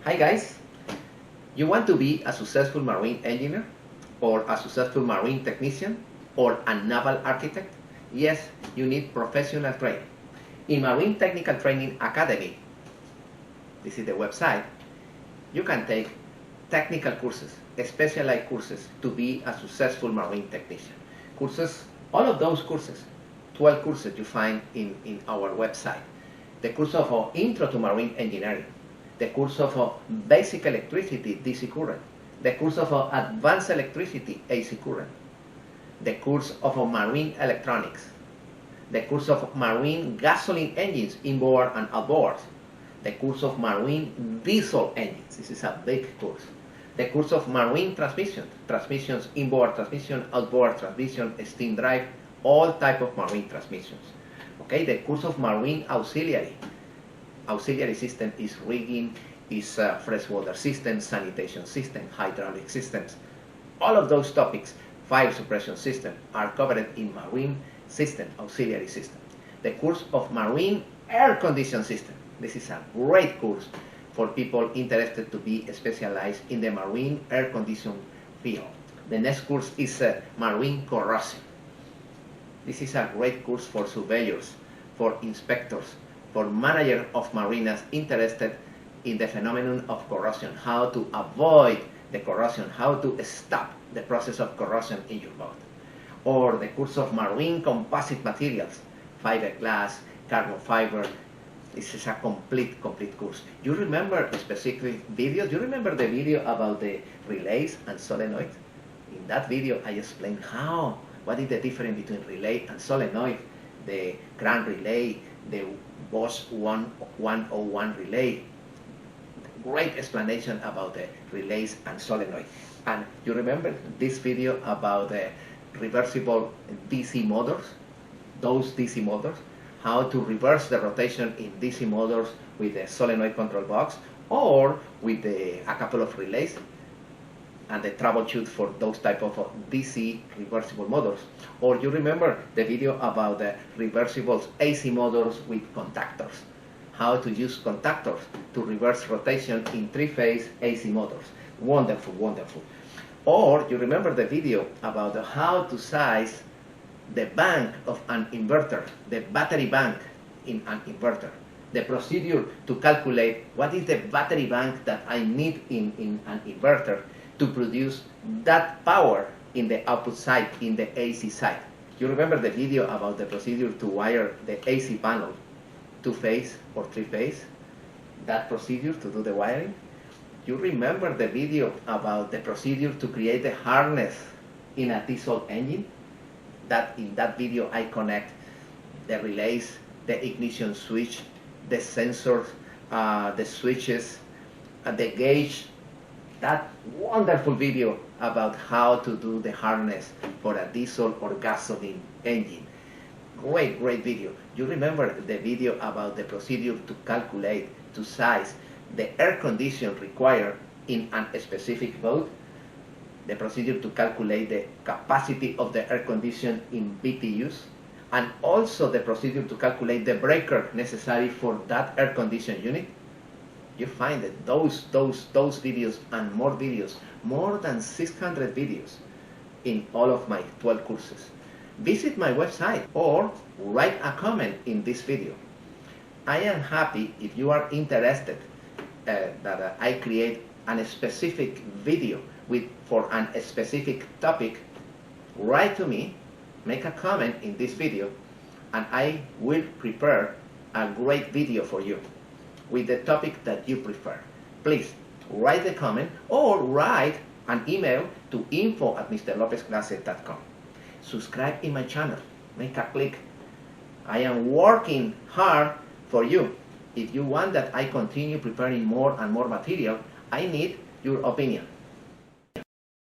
Hi guys, you want to be a successful marine engineer or a successful marine technician or a naval architect? Yes, you need professional training. In Marine Technical Training Academy, this is the website, you can take technical courses, specialized courses to be a successful marine technician. Courses, all of those courses, 12 courses you find in our website. The course of Intro to Marine Engineering, the course of Basic Electricity, DC current, the course of Advanced Electricity, AC current, the course of Marine Electronics, the course of Marine Gasoline Engines inboard and outboard, the course of Marine Diesel Engines, this is a big course, the course of Marine Transmission, transmissions, inboard transmission, outboard transmission, steam drive, all type of marine transmissions. Okay, the course of Marine Auxiliary system is rigging, is freshwater system, sanitation system, hydraulic systems. All of those topics, fire suppression system, are covered in Marine System, Auxiliary System. The course of Marine Air Condition System. This is a great course for people interested to be specialized in the marine air condition field. The next course is Marine Corrosion. This is a great course for surveyors, for inspectors, for managers of marinas interested in the phenomenon of corrosion, how to avoid the corrosion, how to stop the process of corrosion in your boat. Or the course of Marine Composite Materials, fiberglass, carbon fiber. This is a complete course. You remember a specific video? You remember the video about the relays and solenoid? In that video, I explained what is the difference between relay and solenoid, the Grand Relay, the Bosch 101 relay. Great explanation about the relays and solenoid. And you remember this video about the reversible DC motors, those DC motors, how to reverse the rotation in DC motors with the solenoid control box or with a couple of relays, and the troubleshoot for those type of DC reversible motors. Or you remember the video about the reversible AC motors with contactors, how to use contactors to reverse rotation in three-phase AC motors. Wonderful, wonderful. Or you remember the video about how to size the bank of an inverter, the battery bank in an inverter, the procedure to calculate what is the battery bank that I need in an inverter to produce that power in the output side, in the AC side. You remember the video about the procedure to wire the AC panel, two-phase or three-phase, that procedure to do the wiring? You remember the video about the procedure to create the harness in a diesel engine? In that video I connect the relays, the ignition switch, the sensors, the switches, the gauge. That wonderful video about how to do the harness for a diesel or gasoline engine. Great video. You remember the video about the procedure to calculate, to size the air condition required in a specific boat? The procedure to calculate the capacity of the air condition in BTUs, and also the procedure to calculate the breaker necessary for that air condition unit. You find that those videos and more videos, more than 600 videos in all of my 12 courses. Visit my website or write a comment in this video. I am happy if you are interested that I create a specific video for a specific topic. Write to me, make a comment in this video, and I will prepare a great video for you with the topic that you prefer. Please write the comment or write an email to info@mrlopezclases.com. Subscribe in my channel, make a click. I am working hard for you. If you want that I continue preparing more and more material, I need your opinion.